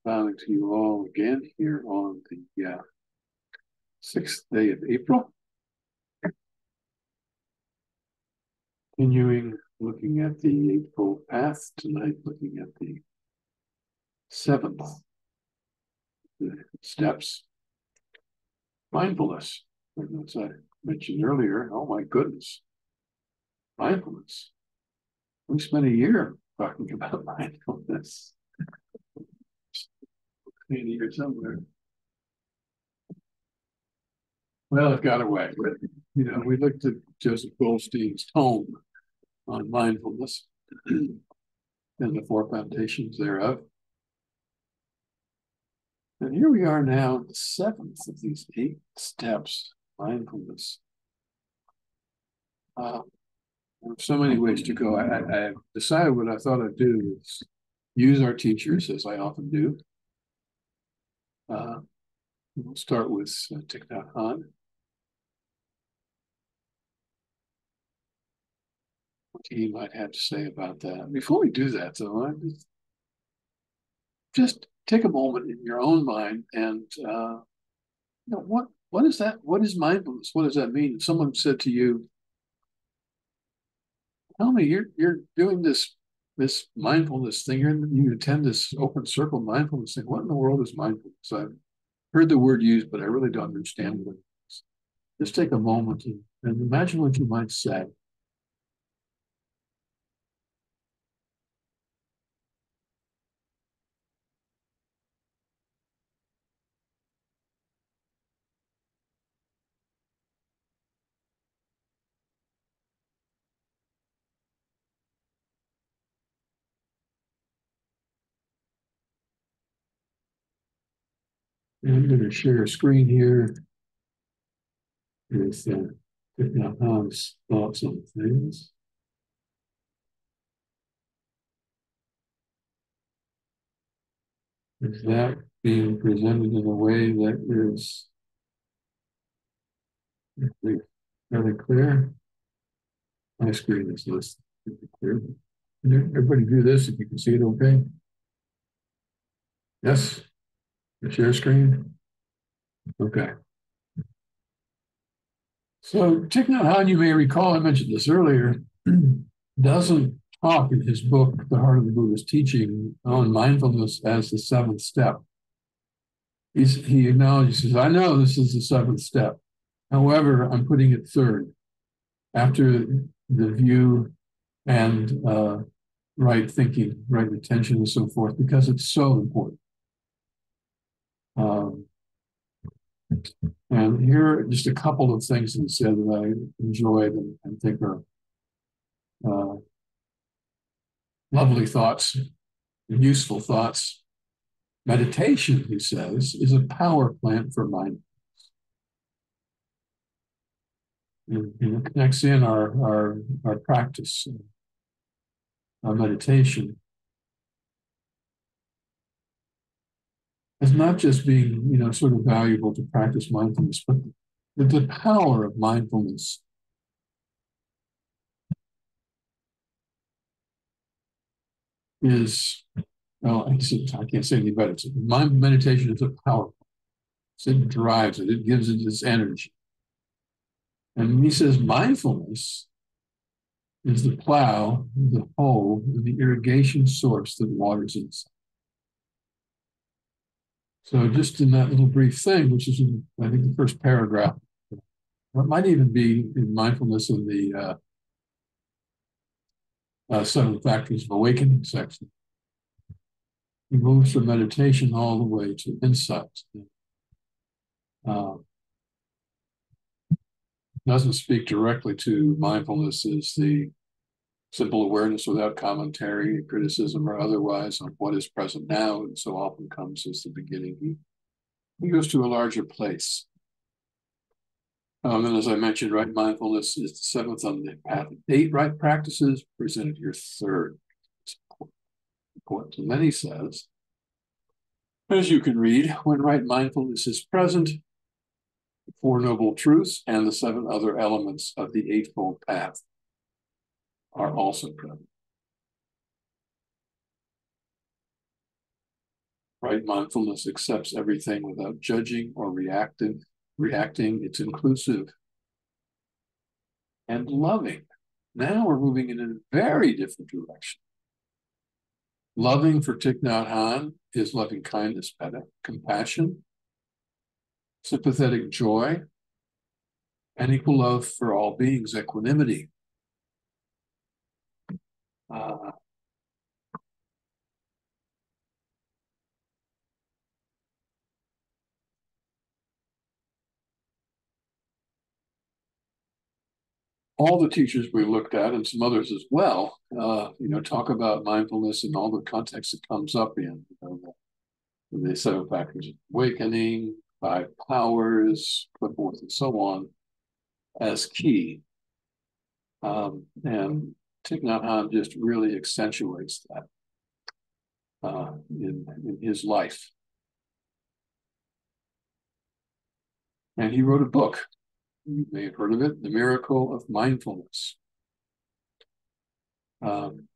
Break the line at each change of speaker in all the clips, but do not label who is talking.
Bowing to you all again here on the 6th day of April. Continuing looking at the Eightfold Path tonight, looking at the 7th steps. Mindfulness. And as I mentioned earlier, oh my goodness, mindfulness. We spent a year talking about mindfulness. In here somewhere. Well, it got away. But, we looked at Joseph Goldstein's tome on mindfulness and the 4 foundations thereof. And here we are now, the 7th of these 8 steps, mindfulness. There are so many ways to go. I decided what I thought I'd do is use our teachers, as I often do. We'll start with Thich Nhat Hanh. What he might have to say about that. Before we do that, though, I just take a moment in your own mind and what is that? What is mindfulness? What does that mean? If someone said to you, "Tell me, you're doing this mindfulness thing. You attend this open circle mindfulness thing. What in the world is mindfulness?" I've heard the word used, but I really don't understand what it is. Just take a moment and imagine what you might say. And I'm going to share a screen here with Thich Nhat Hanh's thoughts on things. Is that being presented in a way that is fairly clear? My screen is less clear. Can everybody do this if you can see it okay? Yes? The share screen? Okay. So Thich Nhat Hanh, you may recall, I mentioned this earlier, doesn't talk in his book, The Heart of the Buddha's Teaching, on mindfulness as the 7th step. He acknowledges, I know this is the 7th step. However, I'm putting it 3rd after the view and right thinking, right attention, and so forth, because it's so important. And here are just a couple of things that he said that I enjoyed and think are lovely thoughts, useful thoughts. Meditation, he says, is a power plant for mindfulness. And it connects in our practice, our meditation, as not just being, sort of valuable to practice mindfulness, but the power of mindfulness is, well, I can't say any better. Meditation is a power. It drives it. It gives it its energy. And he says mindfulness is the plow, the hoe, and the irrigation source that waters inside. So just in that little brief thing, which is in, I think, the first paragraph, or it might even be in mindfulness in the 7 Factors of Awakening section. He moves from meditation all the way to insight. Doesn't speak directly to mindfulness as the simple awareness without commentary, criticism, or otherwise on what is present now, and so often comes as the beginning. He goes to a larger place. And as I mentioned, right mindfulness is the 7th on the path of 8 right practices, presented here 3rd. It's important. And then he says, as you can read, when right mindfulness is present, the 4 noble truths and the 7 other elements of the Eightfold Path are also present. Right mindfulness accepts everything without judging or reacting. It's inclusive and loving. Now we're moving in a very different direction. Loving for Thich Nhat Hanh is loving kindness, compassion, sympathetic joy, and equal love for all beings, equanimity. Uh, all the teachers we looked at, and some others as well, talk about mindfulness in all the contexts it comes up in. The 7 factors of awakening, 5 powers, so forth and so on, as key. And Thich Nhat Hanh just really accentuates that in his life. And he wrote a book. You may have heard of it, The Miracle of Mindfulness. And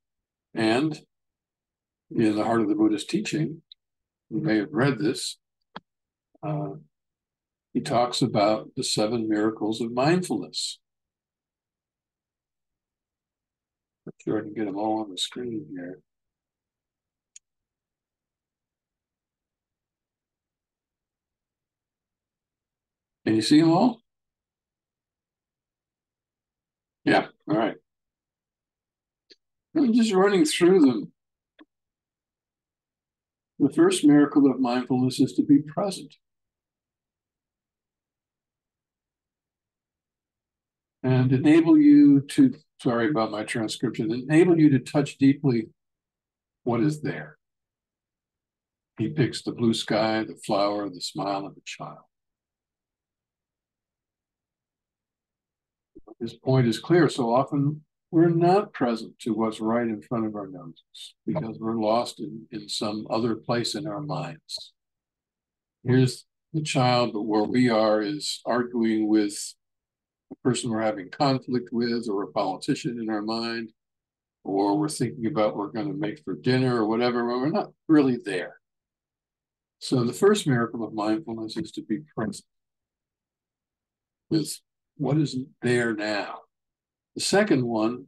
in the heart of the Buddhist teaching, you may have read this, he talks about the 7 miracles of mindfulness. I'm sure I can get them all on the screen here. Can you see them all? Yeah, all right. I'm just running through them. The first miracle of mindfulness is to be present. And enable you to, sorry about my transcription, enable you to touch deeply what is there. He picks the blue sky, the flower, the smile of a child. His point is clear. So often we're not present to what's right in front of our noses because we're lost in some other place in our minds. Here's the child, but where we are is arguing with a person we're having conflict with, or a politician in our mind, or we're thinking about what we're going to make for dinner or whatever, but we're not really there. So the first miracle of mindfulness is to be present with what is there now. The second one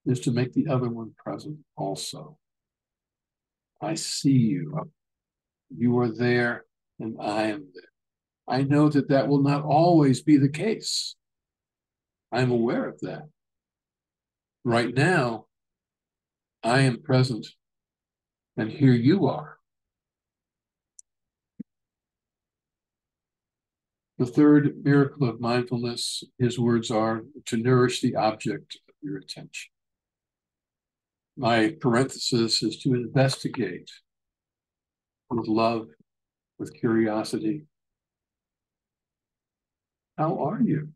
is to make the other one present also. I see you. You are there and I am there. I know that that will not always be the case. I'm aware of that. Right now, I am present and here you are. The third miracle of mindfulness, his words are to nourish the object of your attention. My parenthesis is to investigate with love, with curiosity. How are you?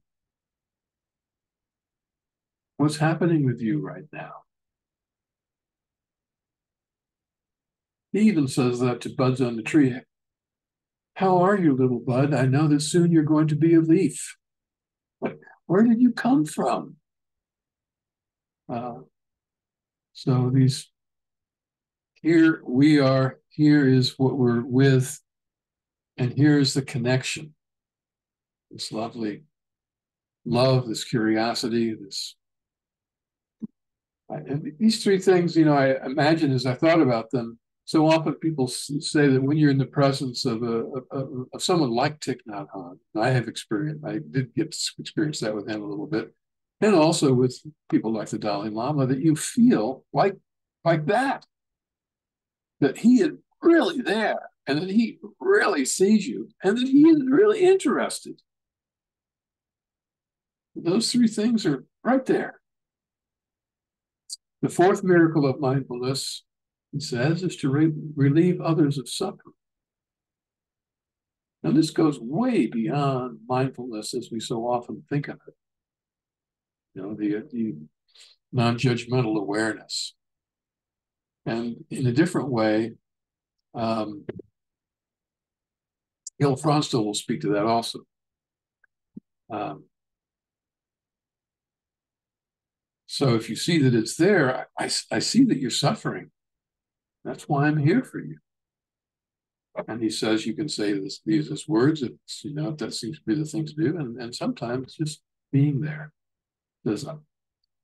What's happening with you right now? He even says that to buds on the tree. How are you, little bud? I know that soon you're going to be a leaf. But where did you come from? So here we are, here is what we're with, and here's the connection. This lovely love, this curiosity, these 3 things, I imagine as I thought about them, so often people say that when you're in the presence of someone like Thich Nhat Hanh, I did get to experience that with him a little bit, and also with people like the Dalai Lama, that you feel like that he is really there, and that he really sees you, and that he is really interested. Those 3 things are right there. The fourth miracle of mindfulness, he says, is to relieve others of suffering. Now, this goes way beyond mindfulness as we so often think of it. The non-judgmental awareness. And in a different way, Gil Fronsdal will speak to that also. So if you see that it's there, I see that you're suffering. That's why I'm here for you. And he says you can say these as words, if that seems to be the thing to do, and sometimes just being there. Says,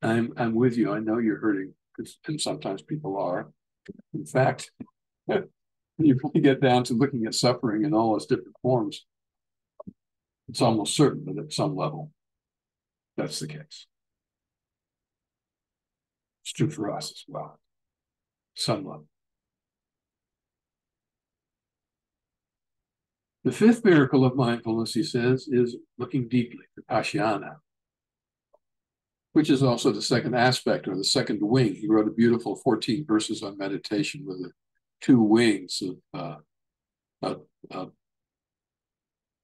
I'm with you. I know you're hurting, and sometimes people are. In fact, when you really get down to looking at suffering in all its different forms, it's almost certain that at some level, that's the case. It's true for us as well, some level. The fifth miracle of mindfulness, he says, is looking deeply, vipassana, which is also the second aspect, or the second wing. He wrote a beautiful 14 verses on meditation with the two wings of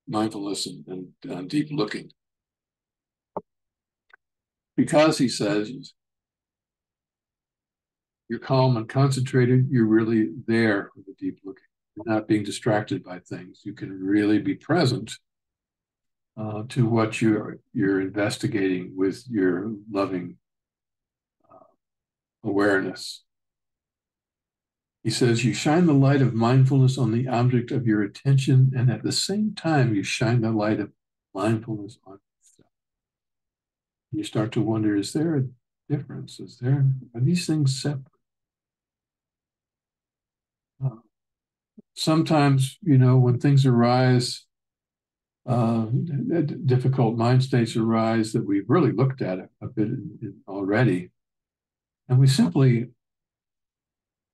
mindfulness and deep looking. Because, he says, you're calm and concentrated, you're really there with the deep looking. You're not being distracted by things. You can really be present to what you're investigating with your loving awareness. He says, you shine the light of mindfulness on the object of your attention, and at the same time, you shine the light of mindfulness on yourself. You start to wonder, is there a difference? Are these things separate? Sometimes, when things arise, difficult mind states arise that we've really looked at a bit already, and we simply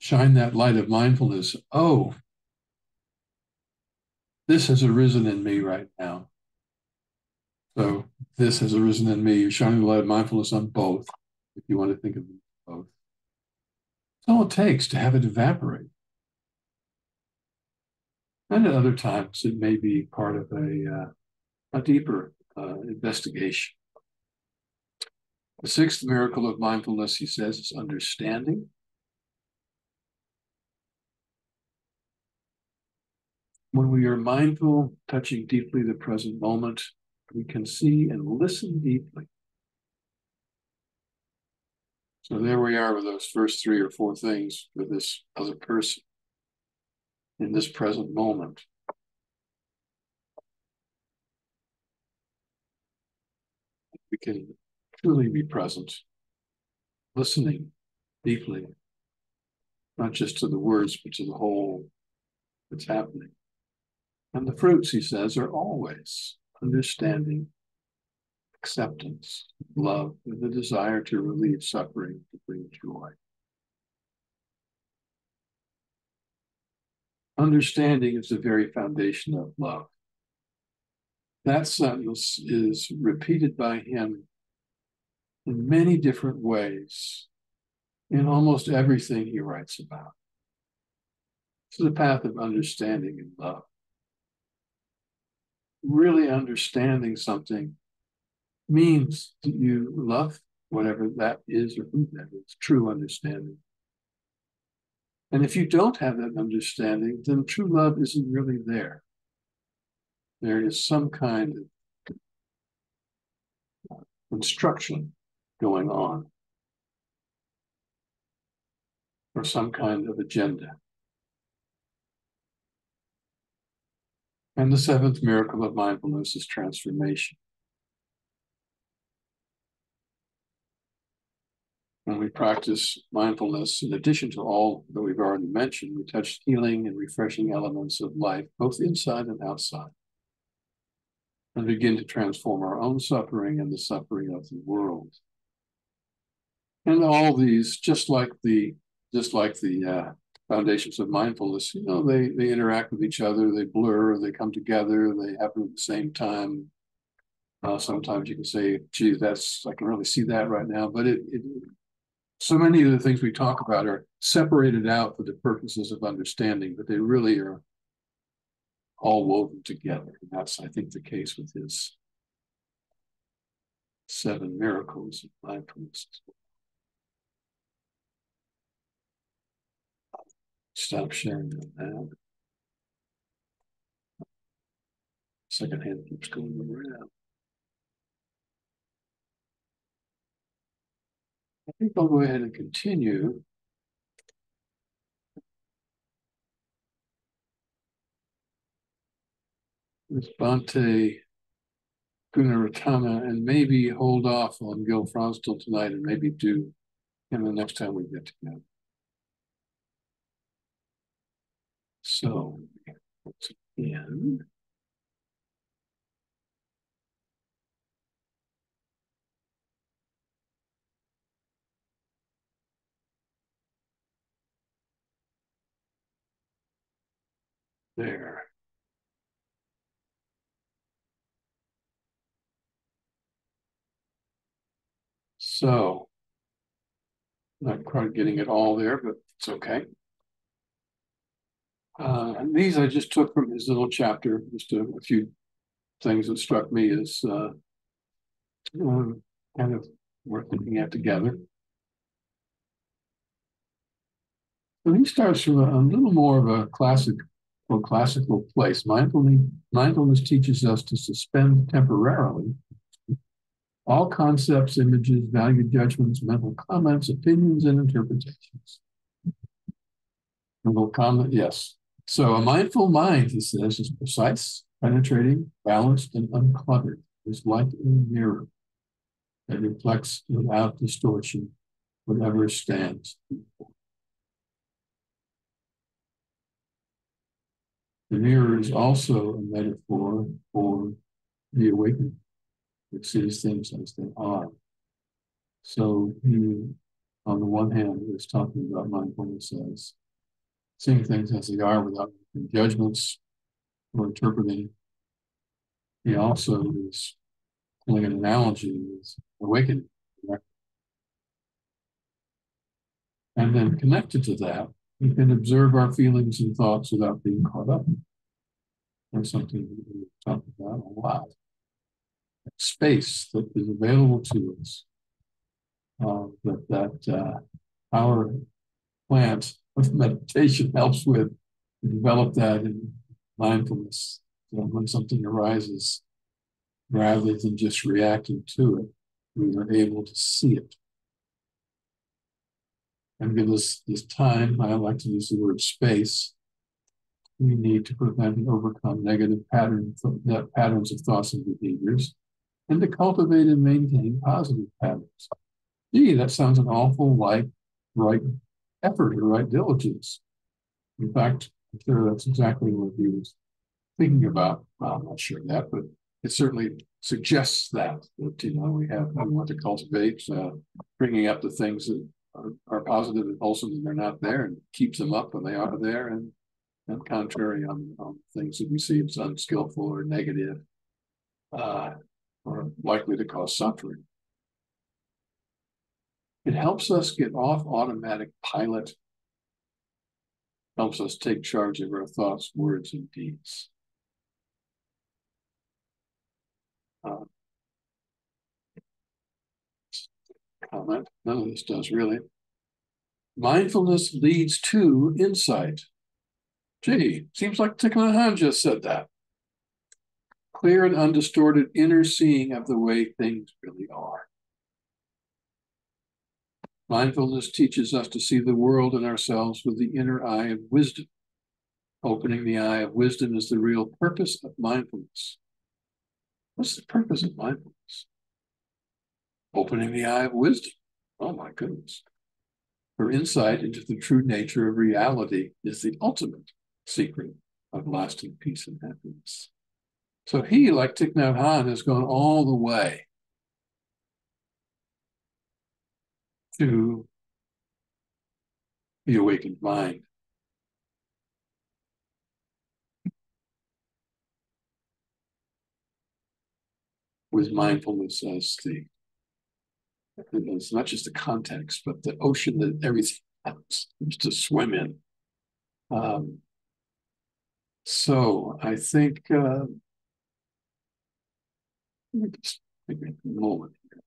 shine that light of mindfulness. Oh, this has arisen in me right now. So this has arisen in me. You're shining the light of mindfulness on both, if you want to think of them both. That's all it takes to have it evaporate. And at other times, it may be part of a deeper investigation. The sixth miracle of mindfulness, he says, is understanding. When we are mindful, touching deeply the present moment, we can see and listen deeply. So there we are with those first 3 or 4 things for this other person in this present moment. We can truly be present, listening deeply, not just to the words, but to the whole that's happening. And the fruits, he says, are always understanding, acceptance, love, and the desire to relieve suffering, to bring joy. Understanding is the very foundation of love. That sentence is repeated by him in many different ways in almost everything he writes about. This is a path of understanding and love. Really understanding something means that you love whatever that is or who that is, true understanding. And if you don't have that understanding, then true love isn't really there. There is some kind of instruction going on, or some kind of agenda. And the seventh miracle of mindfulness is transformation. When we practice mindfulness, in addition to all that we've already mentioned, we touch healing and refreshing elements of life, both inside and outside, and begin to transform our own suffering and the suffering of the world. And all these, just like the foundations of mindfulness, they interact with each other, they blur, they come together, they happen at the same time. Sometimes you can say, gee, I can really see that right now, but so many of the things we talk about are separated out for the purposes of understanding, but they really are all woven together. And that's, I think, the case with his 7 miracles of mindfulness. Stop sharing on that. Second hand keeps going around. I think I'll go ahead and continue. with Bhante, Gunaratana, and maybe hold off on Gil Franz till tonight, and maybe do him the next time we get together. So, once again, there. So, not quite getting it all there, but it's okay. And these I just took from his little chapter, just a few things that struck me as kind of worth looking at together. So he starts from a little more of a classical place. Mindfulness teaches us to suspend temporarily all concepts, images, value judgments, mental comments, opinions, and interpretations. Mental comment, yes. So a mindful mind, he says, is precise, penetrating, balanced, and uncluttered. It's like a mirror that reflects without distortion whatever stands. The mirror is also a metaphor for the awakening, which sees things as they are. So he, on the one hand, is talking about mindfulness as seeing things as they are without making judgments or interpreting. He also is pulling an analogy with awakening. And then connected to that, we can observe our feelings and thoughts without being caught up. That's something that we talk about a lot. Space that is available to us, that our plant of meditation helps with to develop that in mindfulness. So when something arises, rather than just reacting to it, we are able to see it. And give us this time, I like to use the word space, we need to prevent and overcome negative patterns of thoughts and behaviors, and to cultivate and maintain positive patterns. Gee, that sounds an awful like right effort or right diligence. In fact, I'm sure that's exactly what he was thinking about. Well, I'm not sure of that, but it certainly suggests that we want to cultivate, bringing up the things that are positive and wholesome and they're not there, and keeps them up when they are there, and contrary on things that we see as unskillful or negative, or likely to cause suffering. It helps us get off automatic pilot, helps us take charge of our thoughts, words, and deeds. Comment, none of this does really. Mindfulness leads to insight. Gee, seems like Thich Nhat just said that. Clear and undistorted inner seeing of the way things really are. Mindfulness teaches us to see the world and ourselves with the inner eye of wisdom. Opening the eye of wisdom is the real purpose of mindfulness. What's the purpose of mindfulness? Opening the eye of wisdom. Oh my goodness. For insight into the true nature of reality is the ultimate secret of lasting peace and happiness. So he, like Thich Nhat Hanh, has gone all the way to the awakened mind. With mindfulness as it's not just the context, but the ocean that everything happens to swim in. So I think let me just take a moment here.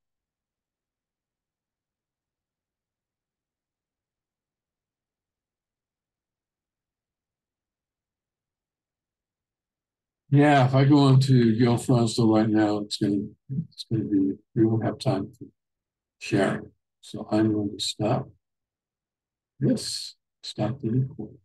Yeah, if I go on to Gil Franz right now, it's going to be, we won't have time for sharing. So I'm going to stop this, stop the recording.